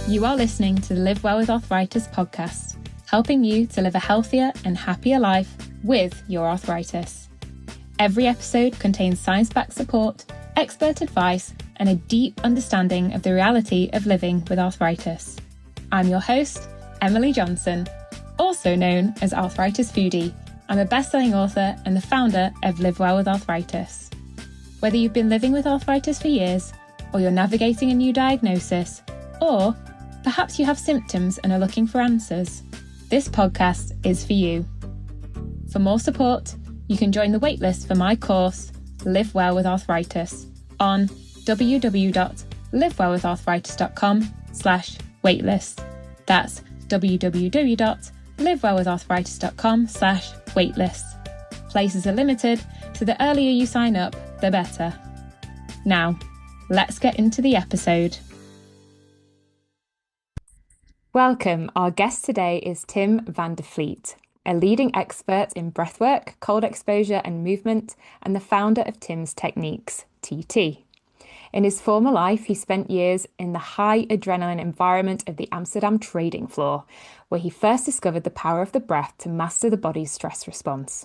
You are listening to the Live Well with Arthritis podcast, helping you to live a healthier and happier life with your arthritis. Every episode contains science-backed support, expert advice, and a deep understanding of the reality of living with arthritis. I'm your host, Emily Johnson, also known as Arthritis Foodie. I'm a best-selling author and the founder of Live Well with Arthritis. Whether you've been living with arthritis for years, or you're navigating a new diagnosis, or perhaps you have symptoms and are looking for answers, this podcast is for you. For more support, you can join the waitlist for my course, Live Well with Arthritis, on www.livewellwitharthritis.com/waitlist. That's www.livewellwitharthritis.com/waitlist. Places are limited, so the earlier you sign up, the better. Now, let's get into the episode. Welcome. Our guest today is Tim van der Vliet, a leading expert in breathwork, cold exposure and movement, and the founder of Tim's Techniques, TT. In his former life, he spent years in the high adrenaline environment of the Amsterdam trading floor, where he first discovered the power of the breath to master the body's stress response.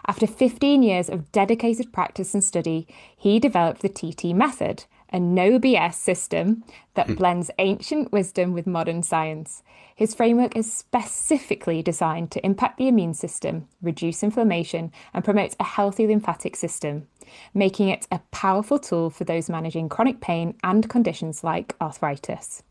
After 15 years of dedicated practice and study, he developed the TT method, a no BS system that blends ancient wisdom with modern science. His framework is specifically designed to impact the immune system, reduce inflammation, and promote a healthy lymphatic system, making it a powerful tool for those managing chronic pain and conditions like arthritis.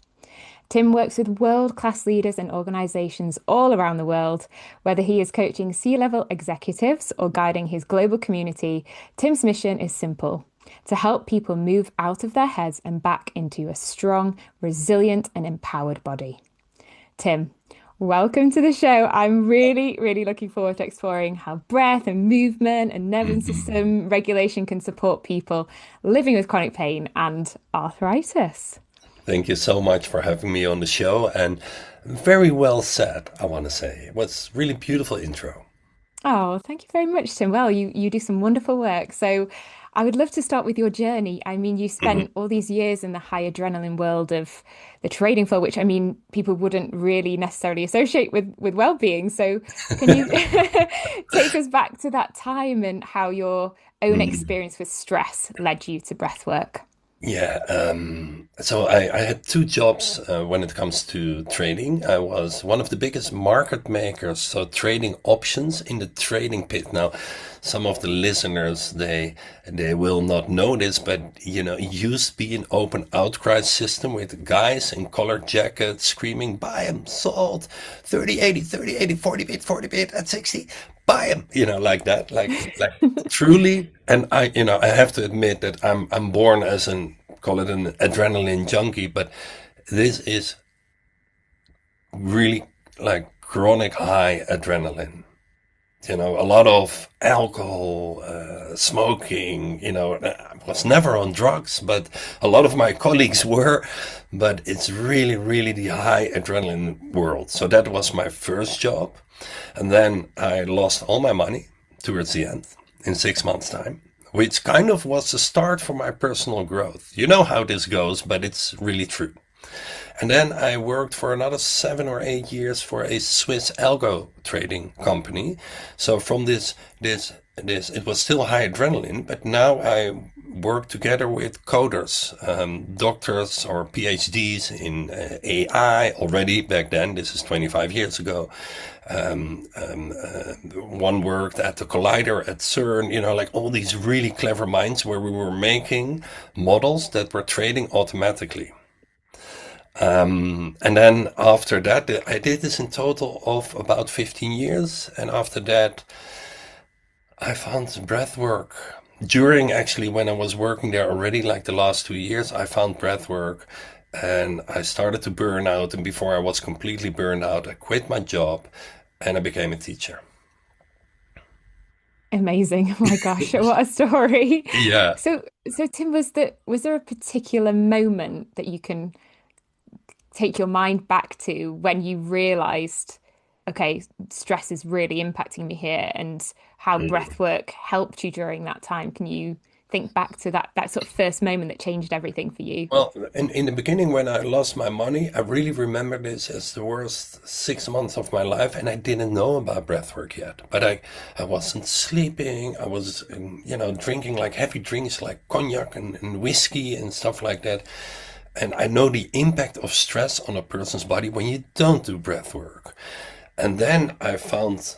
Tim works with world-class leaders and organisations all around the world. Whether he is coaching C-level executives or guiding his global community, Tim's mission is simple: to help people move out of their heads and back into a strong, resilient and empowered body. Tim, welcome to the show. I'm really looking forward to exploring how breath and movement and nervous system regulation can support people living with chronic pain and arthritis. Thank you so much for having me on the show, and very well said, I want to say. It was really beautiful intro. Oh, thank you very much, Tim. Well, you do some wonderful work. So I would love to start with your journey. I mean, you spent all these years in the high adrenaline world of the trading floor, which, I mean, people wouldn't really necessarily associate with well-being. So can you take us back to that time and how your own experience with stress led you to breathwork? Yeah, so I had two jobs when it comes to trading. I was one of the biggest market makers, so trading options in the trading pit. Now, some of the listeners, they will not know this, but you know, it used to be an open outcry system with guys in colored jackets screaming, "Buy 'em, sold, 30-80, 30-80, 40-bit, 40-bit at 60. Buy 'em," you know, like that, like truly. And I have to admit that I'm born as call it an adrenaline junkie, but this is really like chronic high adrenaline. You know, a lot of alcohol, smoking, you know, I was never on drugs, but a lot of my colleagues were, but it's really the high adrenaline world. So that was my first job. And then I lost all my money towards the end in 6 months' time, which kind of was the start for my personal growth. You know how this goes, but it's really true. And then I worked for another 7 or 8 years for a Swiss algo trading company. So from this, it was still high adrenaline, but now I work together with coders, doctors or PhDs in AI already back then. This is 25 years ago. One worked at the Collider at CERN, you know, like all these really clever minds where we were making models that were trading automatically. And then after that, I did this in total of about 15 years. And after that, I found breathwork. During actually when I was working there already, like the last 2 years, I found breathwork and I started to burn out. And before I was completely burned out, I quit my job and I became a teacher. Amazing. Oh my gosh, what a story. Yeah. So Tim, was there a particular moment that you can take your mind back to when you realized, okay, stress is really impacting me here, and how breathwork helped you during that time? Can you think back to that sort of first moment that changed everything for you. Well, in the beginning, when I lost my money, I really remember this as the worst 6 months of my life, and I didn't know about breathwork yet. But I wasn't sleeping. I was, drinking like heavy drinks like cognac and whiskey and stuff like that. And I know the impact of stress on a person's body when you don't do breathwork. And then I found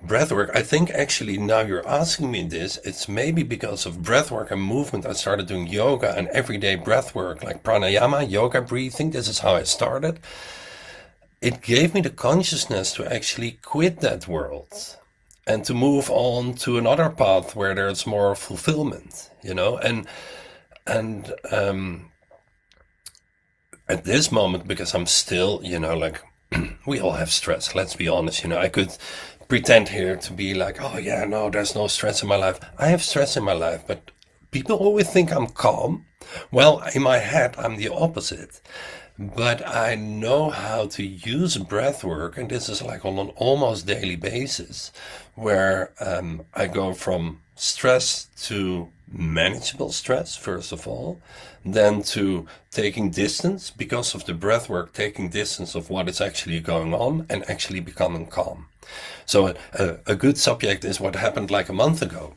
breathwork. I think actually now you're asking me this, it's maybe because of breathwork and movement. I started doing yoga and everyday breathwork like pranayama, yoga breathing. This is how I started. It gave me the consciousness to actually quit that world and to move on to another path where there's more fulfillment, and at this moment, because I'm still, like we all have stress, let's be honest, I could pretend here to be like, oh yeah, no, there's no stress in my life. I have stress in my life, but people always think I'm calm. Well, in my head, I'm the opposite. But I know how to use breath work, and this is like on an almost daily basis, where I go from stress to manageable stress, first of all, then to taking distance because of the breath work, taking distance of what is actually going on and actually becoming calm. So a good subject is what happened like a month ago.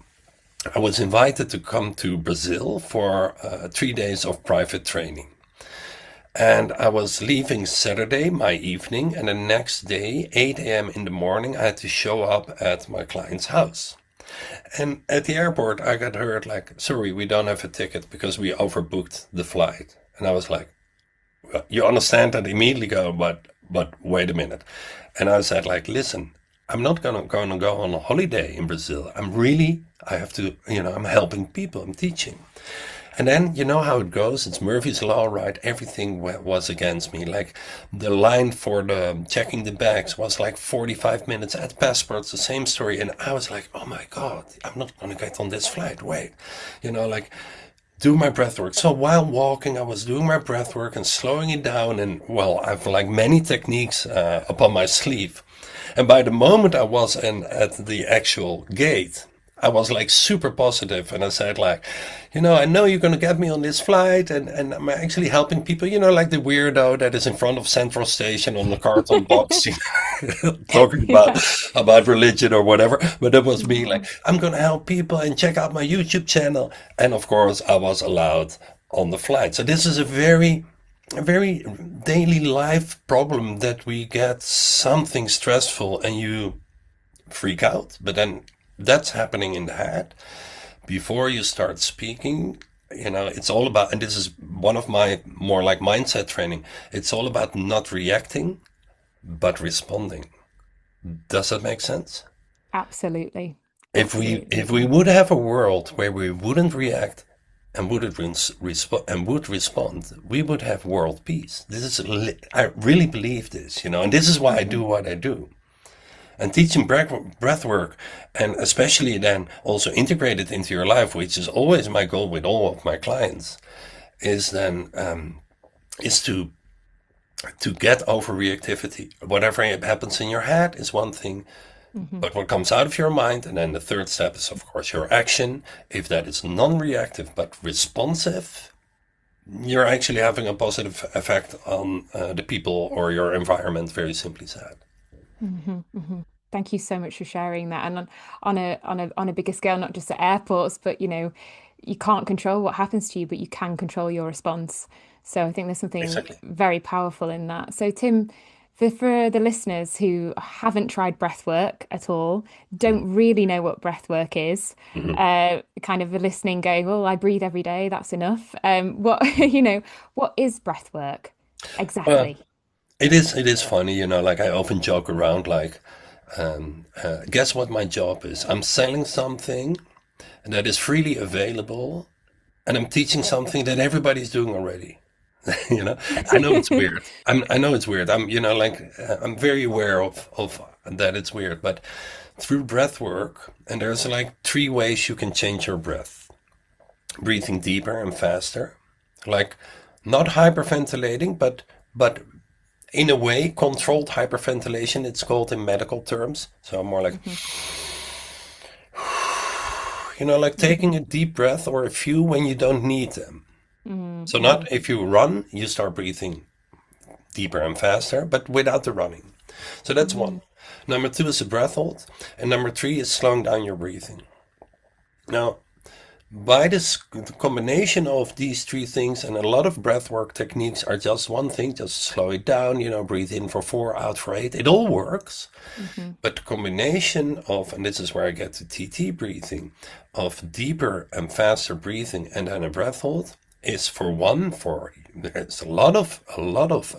I was invited to come to Brazil for 3 days of private training. And I was leaving Saturday, my evening, and the next day, 8 a.m. in the morning, I had to show up at my client's house. And at the airport, I got heard like, sorry, we don't have a ticket because we overbooked the flight. And I was like, well, you understand that immediately go, but wait a minute. And I said like, listen, I'm not going to go on a holiday in Brazil. I have to, I'm helping people, I'm teaching. And then, you know how it goes. It's Murphy's Law, right? Everything was against me. Like the line for the checking the bags was like 45 minutes at passports, the same story. And I was like, oh my God, I'm not going to get on this flight. Wait, do my breath work. So while walking, I was doing my breath work and slowing it down. And well, I've like many techniques up on my sleeve. And by the moment I was at the actual gate, I was like super positive, and I said like, I know you're going to get me on this flight, and I'm actually helping people, like the weirdo that is in front of Central Station on the carton box, talking about religion or whatever. But it was me like, I'm going to help people and check out my YouTube channel. And of course I was allowed on the flight. So this is a very daily life problem that we get something stressful and you freak out, but then that's happening in the head. Before you start speaking, it's all about, and this is one of my more like mindset training, it's all about not reacting, but responding. Does that make sense? Absolutely. If we would have a world where we wouldn't react and would respond, we would have world peace. I really believe this, and this is why I do what I do. And teaching breath work, and especially then also integrate it into your life, which is always my goal with all of my clients, is then is to get over reactivity. Whatever happens in your head is one thing, but what comes out of your mind, and then the third step is of course your action. If that is non-reactive but responsive, you're actually having a positive effect on the people or your environment, very simply said. Thank you so much for sharing that. And on a bigger scale, not just at airports, but you can't control what happens to you, but you can control your response. So I think there's something Exactly. very powerful in that. So Tim, for the listeners who haven't tried breath work at all, don't really know what breath work is, Mhm. kind of listening, going, "Well, I breathe every day, that's enough." What what is breath work Well, exactly? it is funny, like I often joke around, like, guess what my job is? I'm selling something that is freely available, and I'm teaching something that everybody's doing already. you know, I know it's weird. I know it's weird. I'm very aware of that it's weird, but through breath work, and there's like 3 ways you can change your breath: breathing deeper and faster, like not hyperventilating, but in a way, controlled hyperventilation, it's called in medical terms. So more like, like taking a deep breath or a few when you don't need them. So Mm-hmm. not if you run, you start breathing deeper and faster, but without the running. So that's Mm-hmm. one. Number two is a breath hold. And number three is slowing down your breathing. Now, by this combination of these three things, and a lot of breathwork techniques are just one thing, just slow it down, breathe in for 4, out for 8. It all works. Mm-hmm. But the combination of, and this is where I get to TT breathing, of deeper and faster breathing and then a breath hold is there's a lot of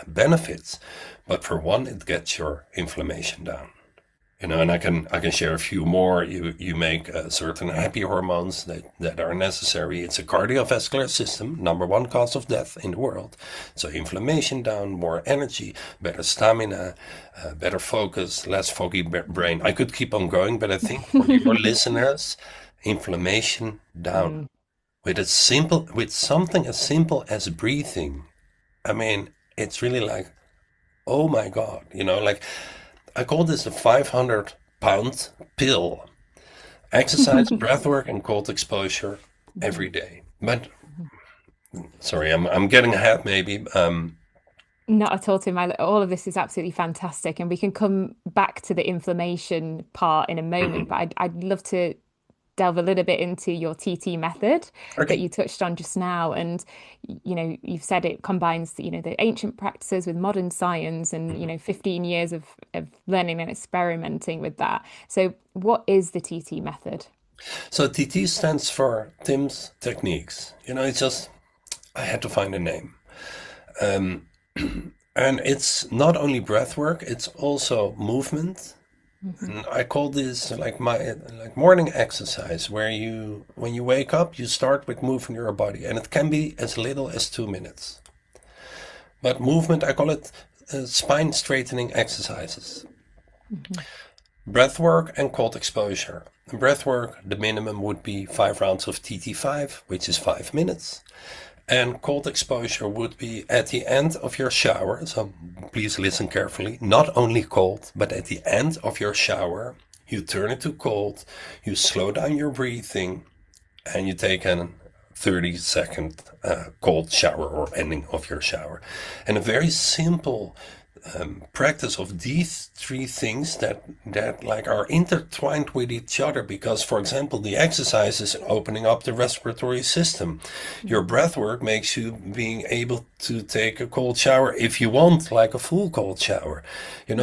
benefits, but for one, it gets your inflammation down. And I can share a few more. You make certain happy hormones that are necessary. It's a cardiovascular system, number one cause of death in the world. So inflammation down, more energy, better stamina, better focus, less foggy brain. I could keep on going, but I think for your listeners, inflammation down Mm. with something as simple as breathing. I mean, it's really like, oh my God, like I call this a 500-pound pill. Exercise, breathwork, and cold exposure every day. But sorry, I'm getting ahead maybe. Not at all, Tim. All of this is absolutely fantastic, and we can come back to the inflammation part in a moment. But I'd love to delve a little bit into your TT method that Okay. you touched on just now. And, you've said it combines, the ancient practices with modern science and, 15 years of learning and experimenting with that. So what is the TT method? So TT stands for Tim's Techniques. It's just I had to find a name. Um, and it's not only breath work, it's also movement. Hmm. And I call this like morning exercise, where when you wake up, you start with moving your body, and it can be as little as 2 minutes. But movement, I call it spine straightening exercises. Hmm. Breath work and cold exposure. In breath work, the minimum would be 5 rounds of TT5, which is 5 minutes. And cold exposure would be at the end of your shower. So please listen carefully. Not only cold, but at the end of your shower, you turn it to cold, you slow down your breathing, and you take a 30-second cold shower or ending of your shower. And a very simple practice of these three things that like are intertwined with each other, because for example the exercise is opening up the respiratory system. Your breath work makes you being able to take a cold shower if you want, like a full cold shower,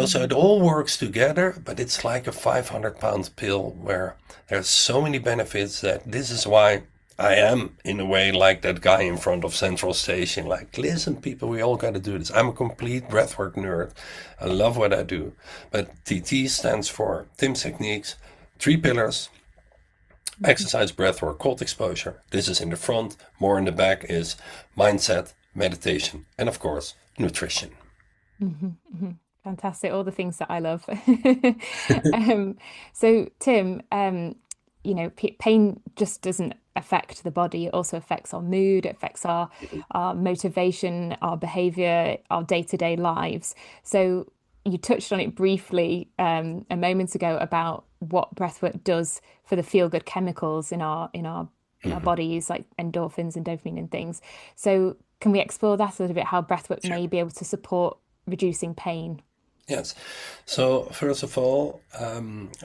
so it all works together. But it's like a 500-pound pill where there's so many benefits that this is why I am, in a way, like that guy in front of Central Station. Like, listen, people, we all got to do this. I'm a complete breathwork nerd. I love what I do. But TT stands for Tim's Techniques, 3 pillars: exercise, breathwork, cold exposure. This is in the front. More in the back is mindset, meditation, and of course, nutrition. Hmm. Hmm. Fantastic. All the things that I love. Um, so Tim, pain just doesn't affect the body. It also affects our mood, it affects our motivation, our behavior, our day-to-day lives. So you touched on it briefly a moment ago about what breathwork does for the feel-good chemicals in our Mhm. bodies, like endorphins and dopamine and things. So can we explore that a little bit, how breathwork Sure. may be able to support reducing pain? Yes. So first of all,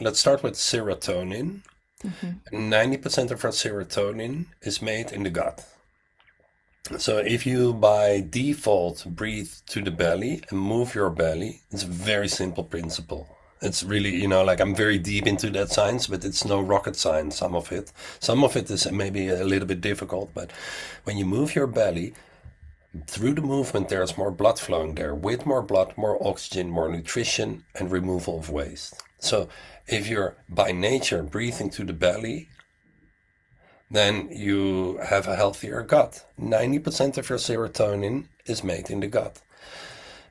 let's start with serotonin. Hmm. 90% of our serotonin is made in the gut. So if you by default breathe to the belly and move your belly, it's a very simple principle. It's really, like I'm very deep into that science, but it's no rocket science, some of it. Some of it is maybe a little bit difficult, but when you move your belly, through the movement, there's more blood flowing there. With more blood, more oxygen, more nutrition, and removal of waste. So if you're by nature breathing to the belly, then you have a healthier gut. 90% of your serotonin is made in the gut.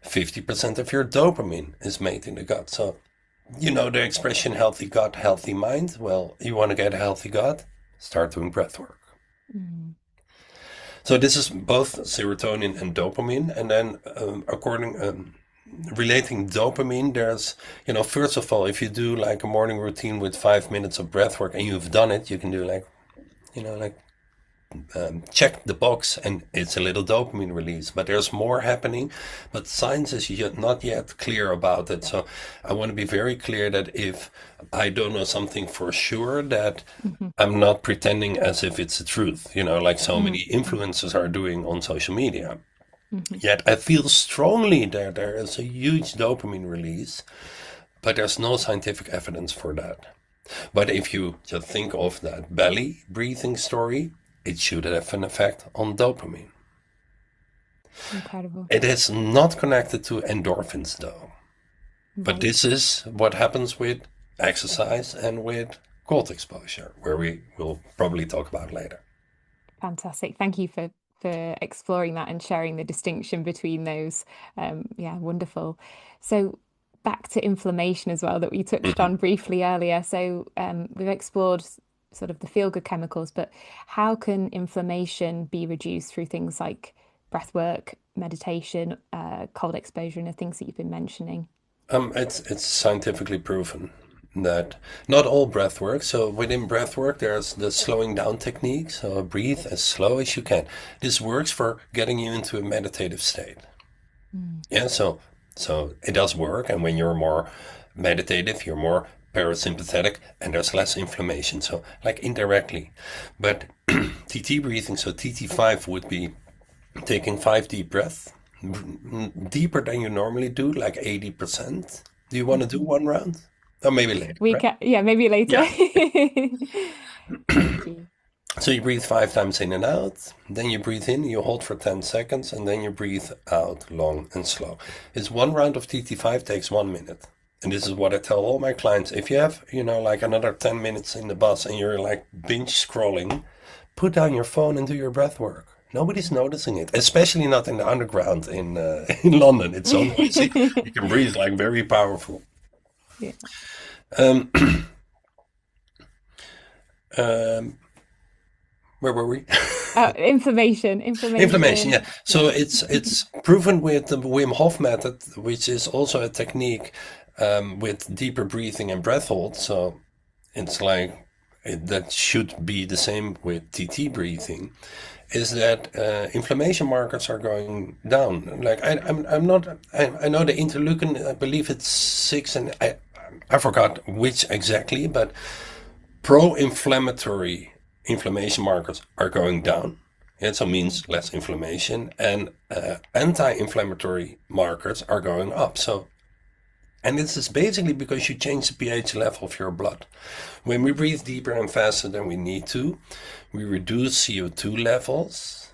50% of your dopamine is made in the gut. So, the expression healthy gut, healthy mind. Well, you want to get a healthy gut? Start doing breath work. Mm. So this is both serotonin and dopamine. And then relating dopamine, there's, first of all, if you do like a morning routine with 5 minutes of breath work and you've done it, you can do like, like check the box and it's a little dopamine release. But there's more happening, but science is not yet clear about it. So I want to be very clear that if I don't know something for sure, that Hmm. I'm not pretending as if it's the truth, like so Hmm. many influencers are doing on social media. Hmm. Yet I feel strongly that there is a huge dopamine release, but there's no scientific evidence for that. But if you just think of that belly breathing story, it should have an effect on dopamine. Incredible. It is not connected to endorphins though. But Right. this is what happens with exercise and with cold exposure, where we will probably talk about later. Fantastic. Thank you for exploring that and sharing the distinction between those. Yeah, wonderful. So back to inflammation as well that we touched Mhm. on briefly earlier. So we've explored sort of the feel-good chemicals, but how can inflammation be reduced through things like breath work, meditation, cold exposure, and the things that you've been mentioning? It's scientifically proven that not all breath work. So within breath work, there's the slowing down technique. So breathe as slow as you can. This works for getting you into a meditative state. Mm. Yeah, so it does work, and when you're more meditative, you're more parasympathetic, and there's less inflammation. So like indirectly, but TT breathing. So TT5 would be taking 5 deep breaths, deeper than you normally do, like 80%. Do you want to do Mhm. one round? Or maybe later, We right? can, yeah, maybe later. Yeah. Thank you. So you breathe 5 times in and out, then you breathe in, you hold for 10 seconds, and then you breathe out long and slow. It's one round of TT5 takes 1 minute. And this is what I tell all my clients. If you have, like another 10 minutes in the bus and you're like binge scrolling, put down your phone and do your breath work. Nobody's noticing it, especially not in the underground in in London. It's so noisy. You can breathe like very powerful. Yeah. Um, um, where were we? Inflammation, Inflammation, inflammation. yeah. So Yeah. it's proven with the Wim Hof method, which is also a technique with deeper breathing and breath hold. So it's like that should be the same with TT breathing. Is that inflammation markers are going down? Like I'm not. I know the interleukin. I believe it's 6, and I forgot which exactly, but pro-inflammatory inflammation markers are going down. It so means less inflammation, and anti-inflammatory markers are going up. So, and this is basically because you change the pH level of your blood. When we breathe deeper and faster than we need to, we reduce CO2 levels.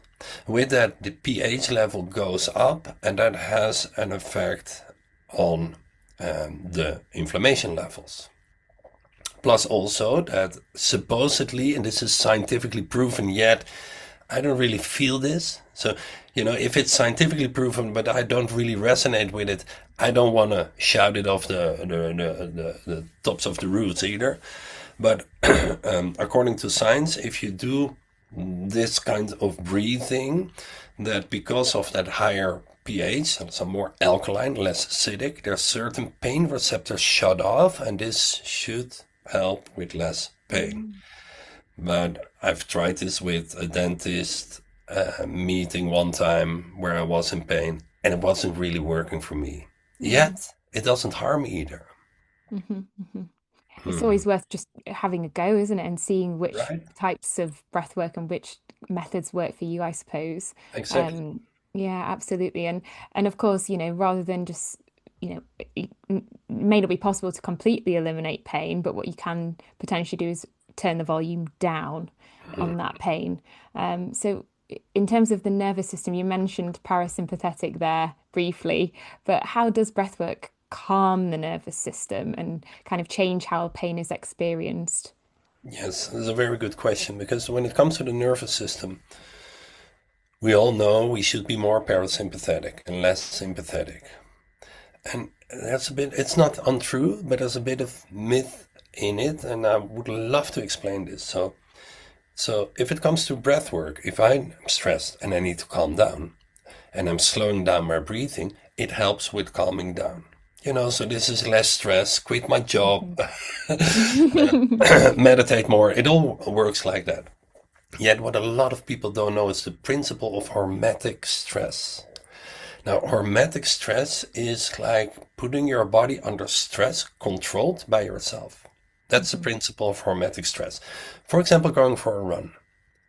With that, the pH level goes up, and that has an effect on the inflammation levels. Plus, also that supposedly, and this is scientifically proven yet, I don't really feel this. So, if it's scientifically proven, but I don't really resonate with it, I don't want to shout it off the tops of the roofs either. But according to science, if you do this kind of breathing, that because of that higher pH, so more alkaline, less acidic, there's certain pain receptors shut off, and this should help with less pain. Mm. But I've tried this with a dentist meeting one time where I was in pain, and it wasn't really working for me. Mm. Yet, it doesn't harm either. Mhm, mhm. It's Hmm. always worth just having a go, isn't it? And seeing which Right? types of breath work and which methods work for you, I suppose. Exactly. Um, yeah, absolutely. And of course, rather than just, it may not be possible to completely eliminate pain, but what you can potentially do is turn the volume down on that pain. So in terms of the nervous system, you mentioned parasympathetic there briefly, but how does breathwork calm the nervous system and kind of change how pain is experienced? Yes, that's a very good question because when it comes to the nervous system, we all know we should be more parasympathetic and less sympathetic. And it's not untrue, but there's a bit of myth in it, and I would love to explain this. So if it comes to breath work, if I'm stressed and I need to calm down and I'm slowing down my breathing, it helps with calming down. So this is less stress, quit my job, meditate more. It all works like that. Yet what a lot of people don't know is the principle of hormetic stress. Now, hormetic stress is like putting your body under stress controlled by yourself. That's the principle of hormetic stress. For example, going for a run.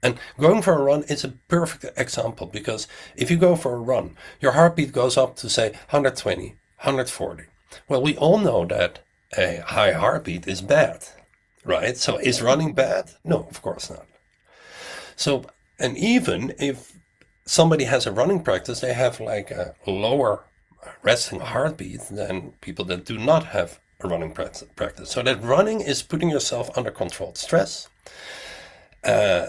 And going for a run is a perfect example because if you go for a run, your heartbeat goes up to say 120, 140. Well, we all know that a high heartbeat is bad, right? So is running bad? No, of course not. So, and even if somebody has a running practice, they have like a lower resting heartbeat than people that do not have a running practice. So that running is putting yourself under controlled stress,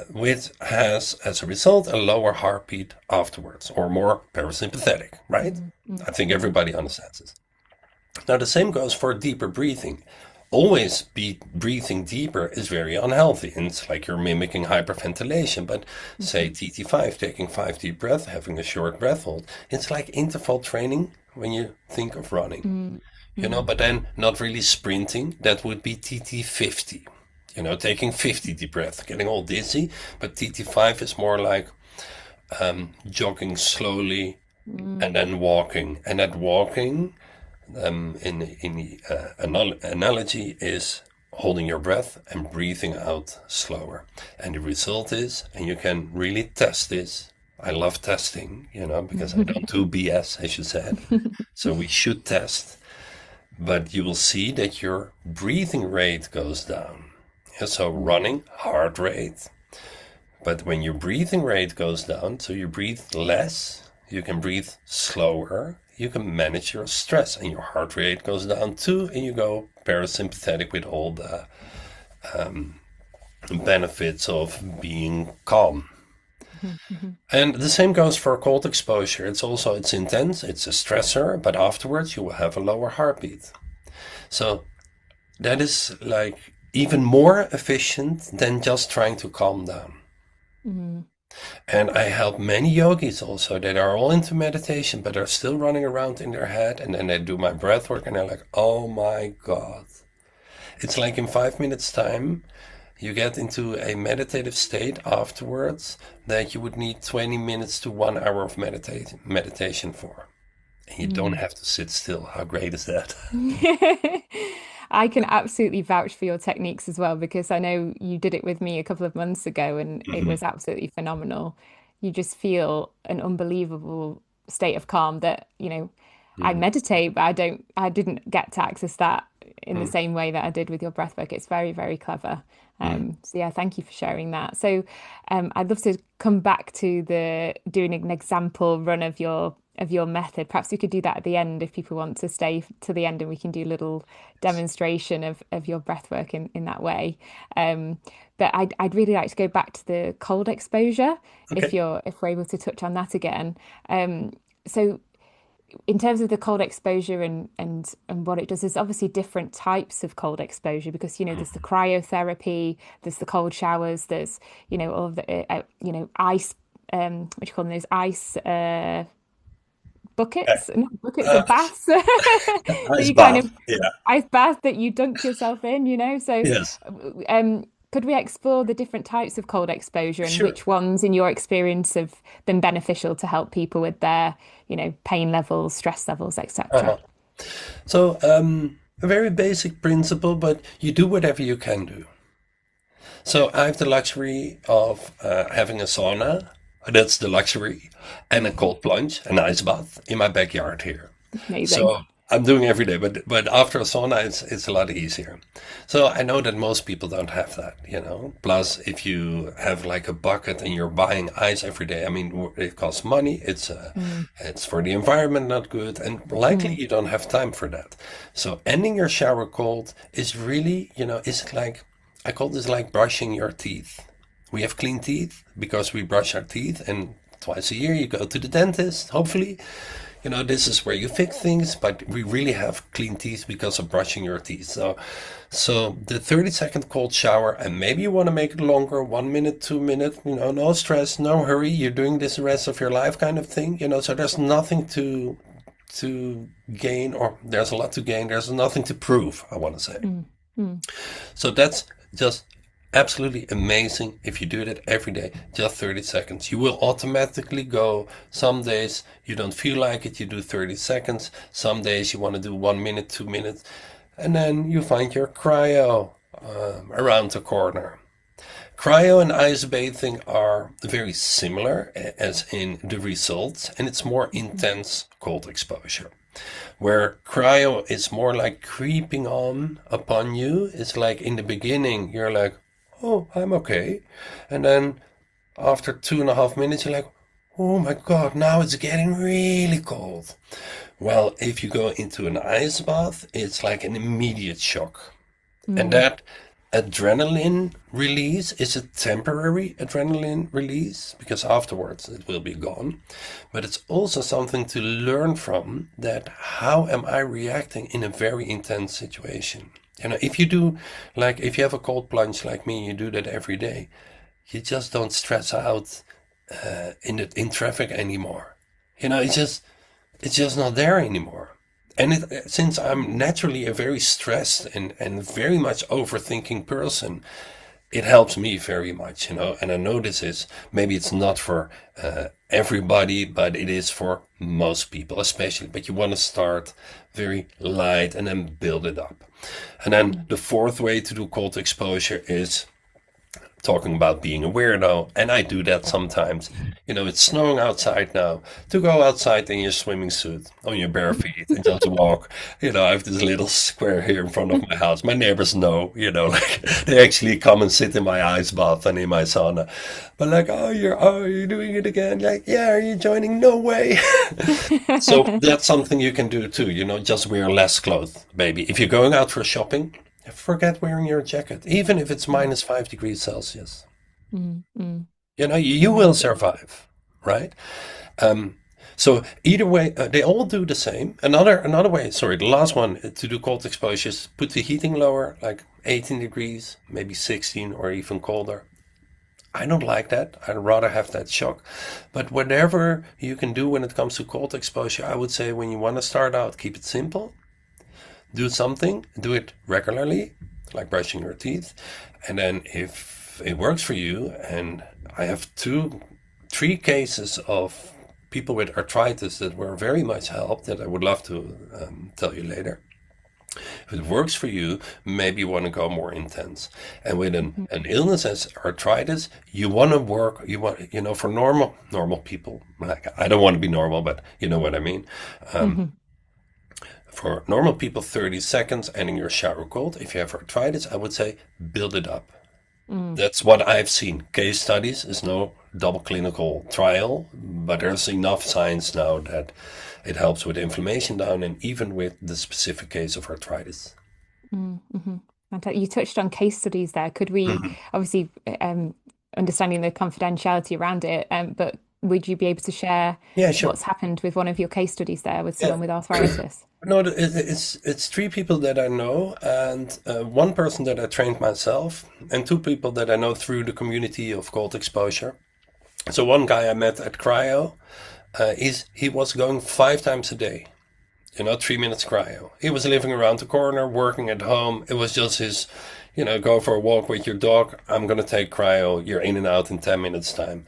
which has, as a result, a lower heartbeat afterwards, or more parasympathetic, right? Mm-hmm. I think everybody understands this. Now, the same goes for deeper breathing. Always be breathing deeper is very unhealthy, and it's like you're mimicking hyperventilation. But say TT5, taking 5 deep breaths, having a short breath hold, it's like interval training when you think of running, but then not really sprinting. That would be TT50, taking 50 deep breaths, getting all dizzy. But TT5 is more like jogging slowly and then walking, and that walking in the analogy is holding your breath and breathing out slower. And the result is, and you can really test this. I love testing, because I don't do BS, as you said. So we should test. But you will see that your breathing rate goes down. So running, heart rate. But when your breathing rate goes down, so you breathe less, you can breathe slower, you can manage your stress, and your heart rate goes down too, and you go parasympathetic with all the benefits of being calm. And the same goes for cold exposure. It's intense, it's a stressor, but afterwards you will have a lower heartbeat. So that is like even more efficient than just trying to calm down. And I help many yogis also that are all into meditation, but are still running around in their head. And then they do my breath work and they're like, oh my God. It's like in 5 minutes time, you get into a meditative state afterwards that you would need 20 minutes to 1 hour of meditation for. And you don't have to sit still. How great is that? I can absolutely vouch for your techniques as well, because I know you did it with me a couple of months ago and it was absolutely phenomenal. You just feel an unbelievable state of calm that, I meditate, but I didn't get to access that in the same way that I did with your breath work. It's very, very clever. So yeah, thank you for sharing that. So I'd love to come back to doing an example run of your method. Perhaps we could do that at the end if people want to stay to the end, and we can do a little demonstration of your breath work in that way. But I'd really like to go back to the cold exposure, Okay. if we're able to touch on that again. So in terms of the cold exposure and what it does, there's obviously different types of cold exposure because there's the cryotherapy, there's the cold showers, there's all of the ice, what do you call them, those ice buckets, not buckets, or Uh, baths that Ice you kind bath. of Yeah. ice bath that you dunk yourself in. So Yes. could we explore the different types of cold exposure and Sure. which ones in your experience have been beneficial to help people with their pain levels, stress levels, etc.? Uh-huh. So, a very basic principle, but you do whatever you can do. So I have the luxury of having a sauna. That's the luxury, and a cold plunge, an ice bath in my backyard here. Amazing. So I'm doing every day, but after a sauna, it's a lot easier. So I know that most people don't have that. Plus, if you have like a bucket and you're buying ice every day, I mean, it costs money. It's for the environment not good, and likely you don't have time for that. So ending your shower cold is really, it's like I call this like brushing your teeth. We have clean teeth because we brush our teeth, and twice a year you go to the dentist, hopefully. This is where you fix things, but we really have clean teeth because of brushing your teeth. So the 30-second cold shower, and maybe you want to make it longer, 1 minute, 2 minutes, no stress, no hurry. You're doing this the rest of your life kind of thing, so there's nothing to to gain, or there's a lot to gain. There's nothing to prove, I want to say. Mm. Mm. So that's just absolutely amazing if you do that every day, just 30 seconds. You will automatically go. Some days you don't feel like it, you do 30 seconds. Some days you want to do 1 minute, 2 minutes, and then you find your cryo around the corner. Cryo and ice bathing are very similar as in the results, and it's more intense cold exposure. Where cryo is more like creeping on upon you. It's like in the beginning, you're like, oh, I'm okay. And then after 2.5 minutes, you're like, oh my God, now it's getting really cold. Well, if you go into an ice bath, it's like an immediate shock. And that adrenaline release is a temporary adrenaline release because afterwards it will be gone. But it's also something to learn from, that how am I reacting in a very intense situation? You know, if you do, like if you have a cold plunge like me, you do that every day, you just don't stress out in traffic anymore. You know, it's just not there anymore. And since I'm naturally a very stressed and very much overthinking person, it helps me very much, you know. And I know this is, maybe it's not for everybody, but it is for most people, especially. But you want to start very light and then build it up. And then the fourth way to do cold exposure is talking about being a weirdo, and I do that sometimes. You know, it's snowing outside now. To go outside in your swimming suit on your bare feet and just walk. You know, I have this little square here in front of my house. My neighbors know, you know, like they actually come and sit in my ice bath and in my sauna. But like, you're doing it again? Like, yeah, are you joining? No way. So that's something you can do too, you know, just wear less clothes, baby. If you're going out for shopping, forget wearing your jacket, even if it's -5 degrees Celsius. You know, you will survive, right? So either way, they all do the same. Another way, sorry, the last one to do cold exposures, put the heating lower, like 18 degrees, maybe 16 or even colder. I don't like that. I'd rather have that shock. But whatever you can do when it comes to cold exposure, I would say when you want to start out, keep it simple. Do something, do it regularly, like brushing your teeth. And then if it works for you, and I have 3 cases of people with arthritis that were very much helped that I would love to tell you later. If it works for you, maybe you want to go more intense. And with an illness as arthritis, you want to work, you know, for normal people, like I don't want to be normal, but you know what I mean. For normal people, 30 seconds ending your shower cold. If you have arthritis, I would say build it up. That's what I've seen. Case studies is no double clinical trial, but there's enough science now that it helps with inflammation down and even with the specific case of arthritis. You touched on case studies there. Could we, obviously, understanding the confidentiality around it, but would you be able to share Sure. what's happened with one of your case studies there with someone with arthritis? No, it's 3 people that I know, and 1 person that I trained myself, and 2 people that I know through the community of cold exposure. So one guy I met at cryo, he was going 5 times a day, you know, 3 minutes cryo. He was living around the corner, working at home. It was just his, you know, go for a walk with your dog. I'm going to take cryo. You're in and out in 10 minutes time.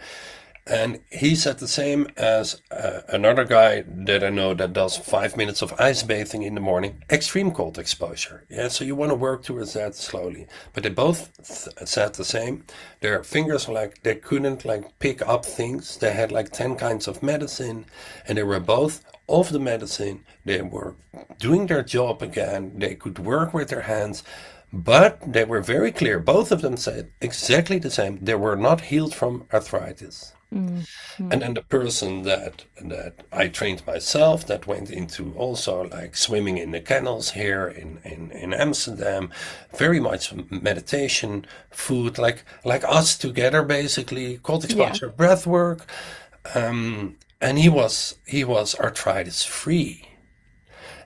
And he said the same as another guy that I know that does 5 minutes of ice bathing in the morning, extreme cold exposure. Yeah, so you want to work towards that slowly. But they both said the same. Their fingers were like, they couldn't like pick up things. They had like 10 kinds of medicine, and they were both off the medicine. They were doing their job again. They could work with their hands. But they were very clear. Both of them said exactly the same. They were not healed from arthritis. And then the person that I trained myself, that went into also like swimming in the canals here in Amsterdam, very much meditation, food, like us together basically, cold exposure, breathwork, and he was arthritis free.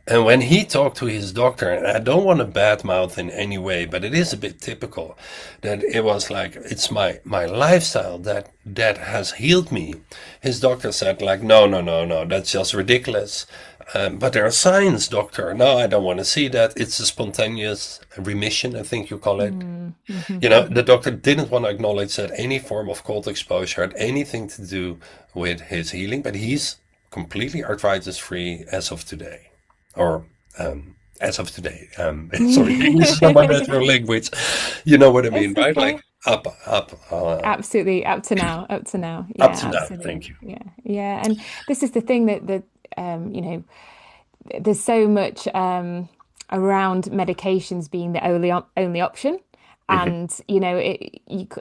And when he talked to his doctor, and I don't want to badmouth in any way, but it is a bit typical that it was like, it's my lifestyle that has healed me. His doctor said like, no, that's just ridiculous. but there are signs, doctor. No, I don't want to see that. It's a spontaneous remission, I think you call it. The doctor didn't want to acknowledge that any form of cold exposure had anything to do with his healing, but he's completely arthritis free as of today. Or as of today. Sorry, English is not my natural language. You know what I mean, It's right? okay. Like up, Absolutely, up to now, up to now. up Yeah, to now. absolutely. Thank you. Yeah, yeah. And this is the thing that you know, there's so much around medications being the only option. Hmm. And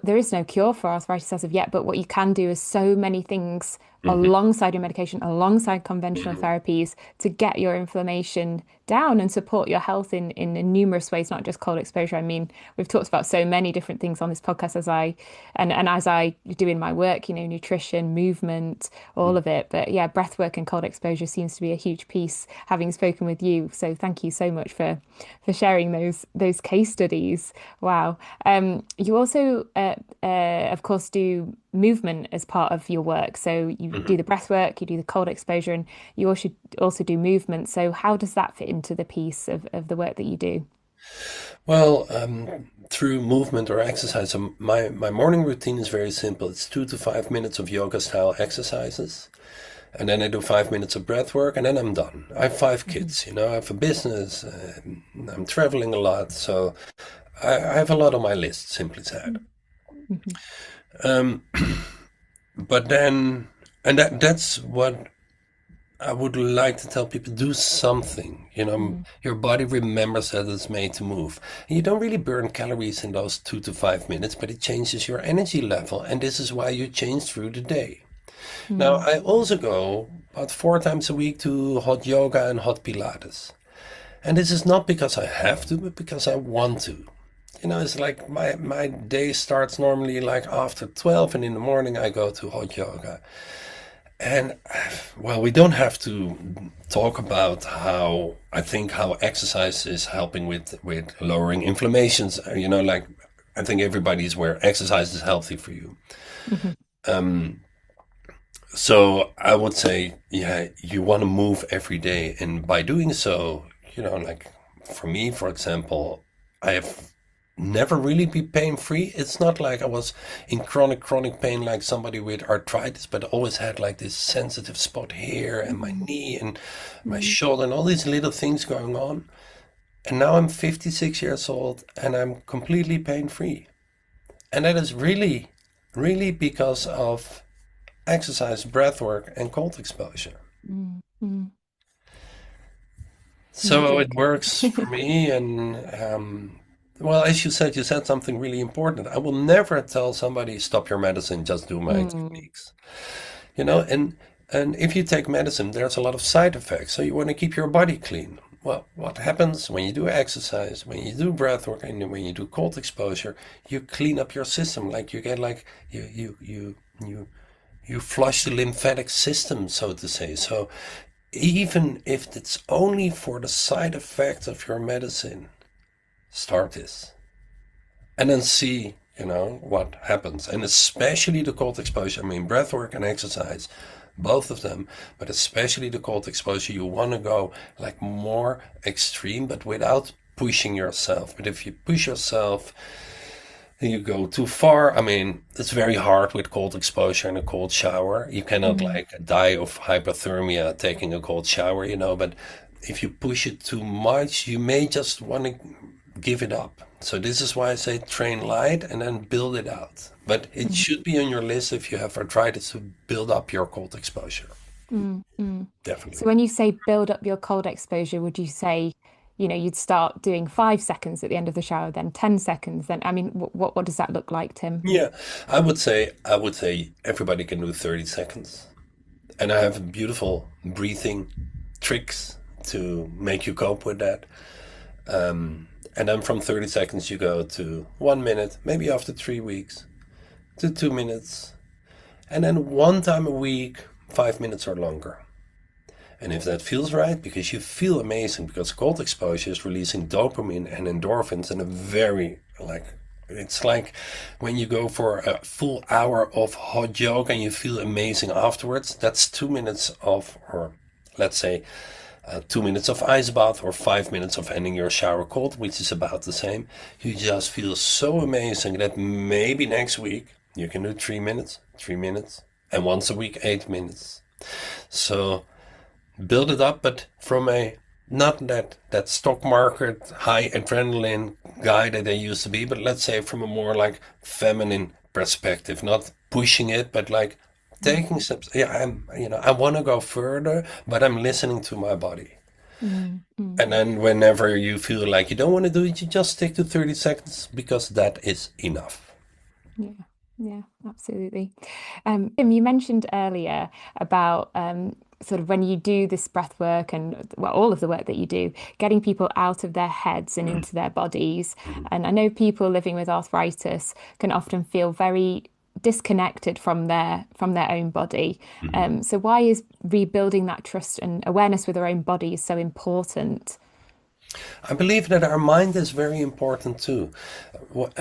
there is no cure for arthritis as of yet, but what you can do is so many things Hmm. alongside your medication, alongside conventional Hmm. therapies to get your inflammation down and support your health in numerous ways, not just cold exposure. I mean, we've talked about so many different things on this podcast and as I do in my work, nutrition, movement, all of it. But yeah, breath work and cold exposure seems to be a huge piece, having spoken with you. So thank you so much for sharing those case studies. Wow. You also, of course, do movement as part of your work. So you do Hmm. the breath work, you do the cold exposure, and you also do movement. So how does that fit into the piece of the work that you do? Well, through movement or exercise, my morning routine is very simple. It's 2 to 5 minutes of yoga style exercises. And then I do 5 minutes of breath work, and then I'm done. I have five Mhm. kids, I have a business, I'm traveling a lot, so I have a lot on my list, simply said. Mhm. Um, but then, and that's what I would like to tell people: do something. Mhm. Your body remembers that it's made to move. And you don't really burn calories in those 2 to 5 minutes, but it changes your energy level, and this is why you change through the day. Now, Mhm. I also go about 4 times a week to hot yoga and hot Pilates. And this is not because I have to, but because I want to. It's like my day starts normally like after 12, and in the morning I go to hot yoga. And well, we don't have to talk about how exercise is helping with lowering inflammations. Like I think everybody's aware exercise is healthy for you. Mhm. Um, So I would say, yeah, you want to move every day. And by doing so, like for me, for example, I have never really been pain free. It's not like I was in chronic pain like somebody with arthritis, but I always had like this sensitive spot here and my Mhm. knee and my Mhm. shoulder and all these little things going on. And now I'm 56 years old and I'm completely pain free. And that is really, really because of exercise, breath work, and cold exposure. Mhm. Mhm. So it Magic. works for me. And well, as you said something really important. I will never tell somebody stop your medicine, just do my Mm. techniques. And if you take medicine, there's a lot of side effects. So you want to keep your body clean. Well, what happens when you do exercise, when you do breath work, and when you do cold exposure, you clean up your system. Like you get like you flush the lymphatic system, so to say. So even if it's only for the side effects of your medicine, start this and then see, what happens. And especially the cold exposure. I mean, breath work and exercise, both of them, but especially the cold exposure, you want to go like more extreme, but without pushing yourself. But if you push yourself, you go too far. I mean, it's very hard with cold exposure and a cold shower. You cannot Mhm. like die of hypothermia taking a cold shower, but if you push it too much, you may just want to give it up. So this is why I say train light and then build it out. But it Mhm. should be on your list if you have arthritis to build up your cold exposure. Mm. Mm. So Definitely. when you say build up your cold exposure, would you say, you'd start doing 5 seconds at the end of the shower, then 10 seconds, then I mean, what does that look like, Tim? Yeah, I would say everybody can do 30 seconds. And I have beautiful breathing tricks to make you cope with that. And then from 30 seconds, you go to 1 minute, maybe after 3 weeks, to 2 minutes. And then one time a week, 5 minutes or longer. And if that feels right, because you feel amazing, because cold exposure is releasing dopamine and endorphins in a very, like, it's like when you go for a full hour of hot yoga and you feel amazing afterwards, that's 2 minutes of, or let's say, 2 minutes of ice bath or 5 minutes of ending your shower cold, which is about the same. You just feel so amazing that maybe next week you can do 3 minutes, and once a week, 8 minutes. So build it up, but from a not that stock market high adrenaline guy that I used to be, but let's say from a more like feminine perspective, not pushing it, but like taking steps. Yeah, I want to go further, but I'm listening to my body. Mm-hmm. And then whenever you feel like you don't want to do it, you just stick to 30 seconds because that is enough. Yeah, yeah, absolutely. Tim, you mentioned earlier about sort of when you do this breath work and well, all of the work that you do, getting people out of their heads and into their bodies. And I know people living with arthritis can often feel very disconnected from their own body. So why is rebuilding that trust and awareness with our own body so important? I believe that our mind is very important too.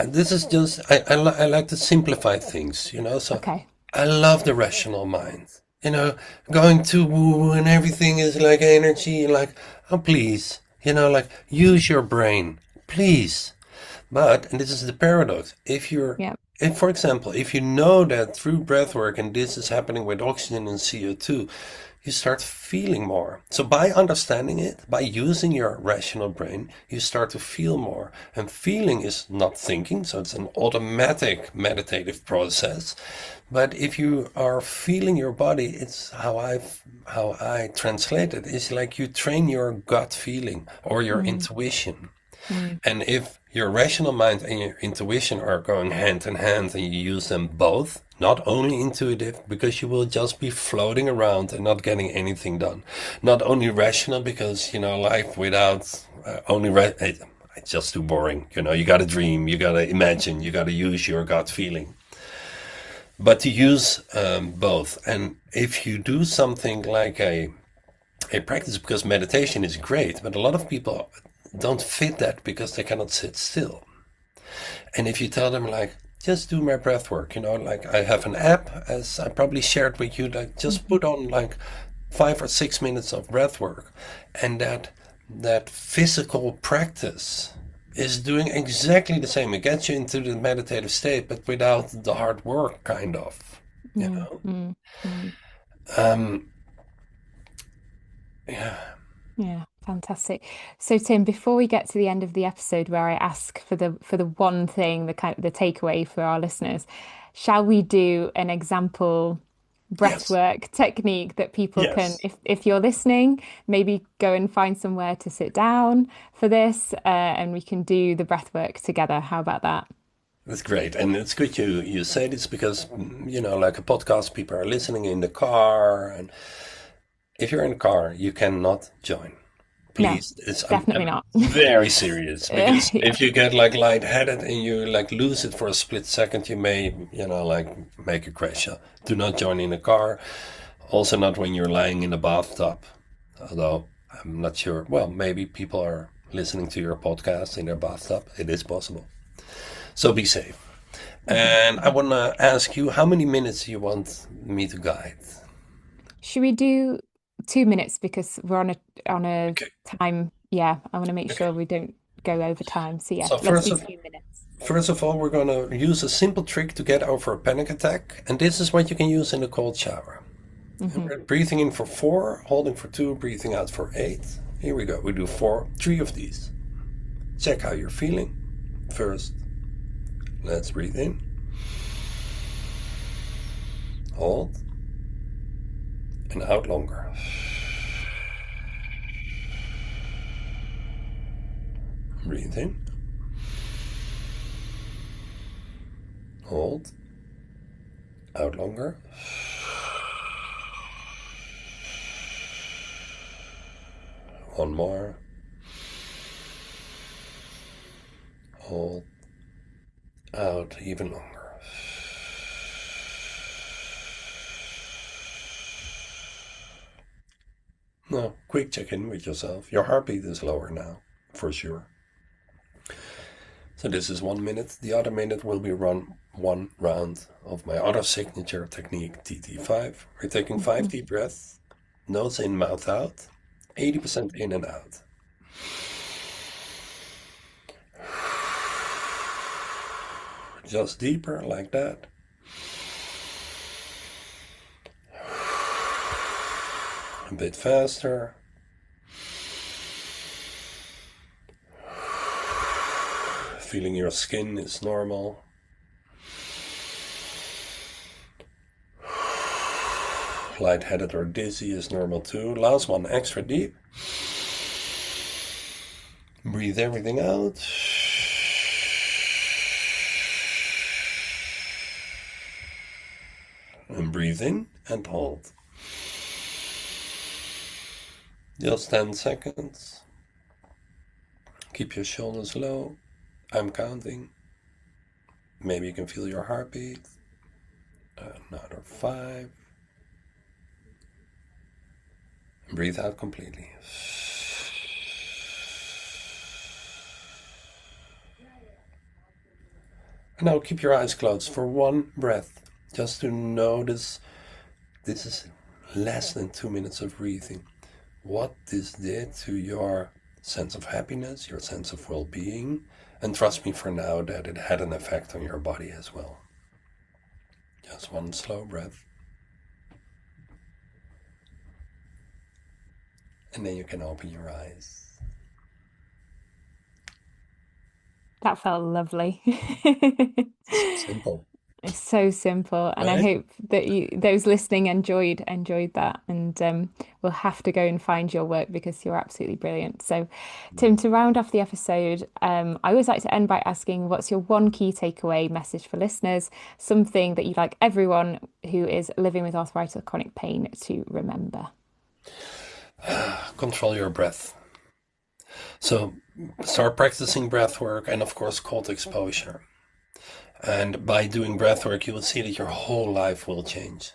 This is just, I like to simplify things, so Okay. I love the rational mind. Going to woo and everything is like energy, like, oh, please, like, use your brain, please. But, and this is the paradox, Yeah. if, for example, if you know that through breath work, and this is happening with oxygen and CO2, you start feeling more. So by understanding it, by using your rational brain, you start to feel more. And feeling is not thinking, so it's an automatic meditative process. But if you are feeling your body, it's how I translate it. It's like you train your gut feeling or your Mm, intuition. mm, And if your rational mind and your intuition are going hand in hand and you use them both, not only intuitive, because you will just be floating around and not getting anything done. Not only rational, because, life without it's just too boring. You got to dream, you got to imagine, you got to use your gut feeling. But to use both. And if you do something like a practice, because meditation is great, but a lot of people don't fit that because they cannot sit still. And if you tell them like, just do my breath work, like I have an app, as I probably shared with you, that just mhm. put on like 5 or 6 minutes of breath work, and that physical practice is doing exactly the same. It gets you into the meditative state, but without the hard work, kind of, you Mm, know. mm, mm. Um, yeah. Yeah, fantastic. So Tim, before we get to the end of the episode where I ask for the one thing, the kind of the takeaway for our listeners, shall we do an example Yes. breathwork technique that people can, Yes. if you're listening, maybe go and find somewhere to sit down for this, and we can do the breathwork together. How about that? That's great. And it's good you say this because, like a podcast, people are listening in the car. And if you're in the car, you cannot join. No, Please, definitely I'm not. very serious because Yeah. if you get like lightheaded and you like lose it for a split second, you may, like make a crash. Do not join in the car. Also, not when you're lying in the bathtub. Although I'm not sure. Well, maybe people are listening to your podcast in their bathtub. It is possible. So be safe. Mhm, And I mhm. want to ask you, how many minutes you want me to guide? Should we do 2 minutes because we're on a Okay. time? Yeah, I want to make Okay. sure we don't go over time. So yeah, So let's do 2 minutes. first of all, we're going to use a simple trick to get over a panic attack. And this is what you can use in a cold shower. And Hmm. we're breathing in for 4, holding for 2, breathing out for 8. Here we go. We do 3 of these. Check how you're feeling. First, let's breathe in. Hold. And out longer. Breathe in. Hold. Out longer. One more. Hold. Out even longer. Now, quick check in with yourself. Your heartbeat is lower now, for sure. So this is 1 minute. The other minute will be run one round of my other signature technique, TT5. We're taking 5 Hmm. deep breaths, nose in, mouth out. 80% in and out. Just deeper, like that. A bit faster. Feeling your skin is normal. Lightheaded or dizzy is normal too. Last one, extra deep. Breathe everything out. And breathe in and hold. Just 10 seconds. Keep your shoulders low. I'm counting. Maybe you can feel your heartbeat. Another 5. Breathe out completely. And now keep your eyes closed for one breath. Just to notice, this is less than 2 minutes of breathing. What this did to your sense of happiness, your sense of well-being. And trust me for now that it had an effect on your body as well. Just one slow breath. And then you can open your eyes. That felt lovely. Simple. It's so simple, and I hope that those listening enjoyed that, and we'll have to go and find your work because you're absolutely brilliant. So, Tim, to round off the episode, I always like to end by asking, what's your one key takeaway message for listeners? Something that you'd like everyone who is living with arthritis or chronic pain to remember? Control your breath. So start practicing breath work and of course cold exposure. And by doing breath work, you will see that your whole life will change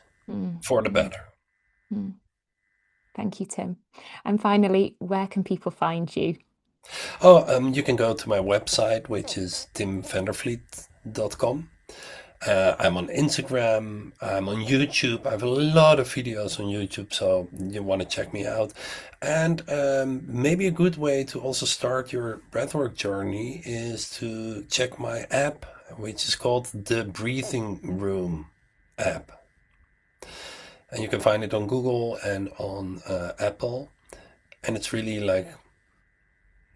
for the better. Thank you, Tim. And finally, where can people find you? You can go to my website, which is timvandervliet.com. I'm on Instagram, I'm on YouTube. I have a lot of videos on YouTube, so you want to check me out. And maybe a good way to also start your breathwork journey is to check my app, which is called the Breathing Room app. And you can find it on Google and on Apple. And it's really like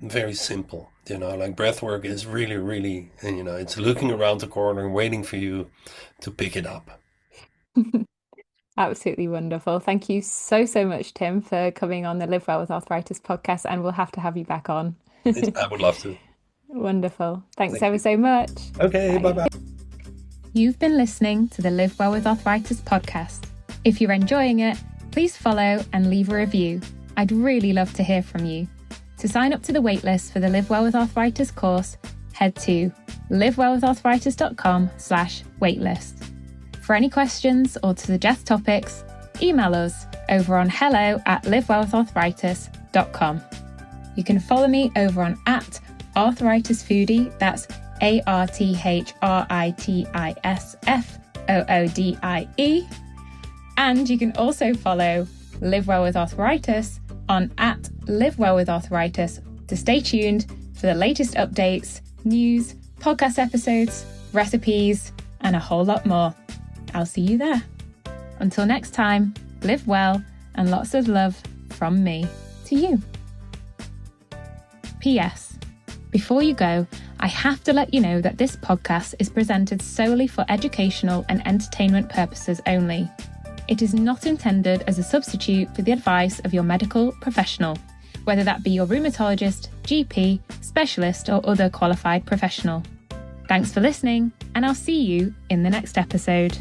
very simple, like breathwork is really, really, and it's looking around the corner and waiting for you to pick it up. Absolutely wonderful. Thank you so much, Tim, for coming on the Live Well with Arthritis podcast, and we'll have to have you back on. I would love to. Wonderful. Thanks ever so much. Okay, bye-bye. You've been listening to the Live Well with Arthritis podcast. If you're enjoying it, please follow and leave a review. I'd really love to hear from you. To sign up to the waitlist for the Live Well with Arthritis course, head to livewellwitharthritis.com/waitlist. For any questions or to suggest topics, email us over on hello@livewellwitharthritis.com. You can follow me over on @arthritisfoodie, that's ARTHRITISFOODIE. And you can also follow Live Well with Arthritis on @livewellwitharthritis to stay tuned for the latest updates, news, podcast episodes, recipes, and a whole lot more. I'll see you there. Until next time, live well and lots of love from me to you. P.S. Before you go, I have to let you know that this podcast is presented solely for educational and entertainment purposes only. It is not intended as a substitute for the advice of your medical professional, whether that be your rheumatologist, GP, specialist, or other qualified professional. Thanks for listening, and I'll see you in the next episode.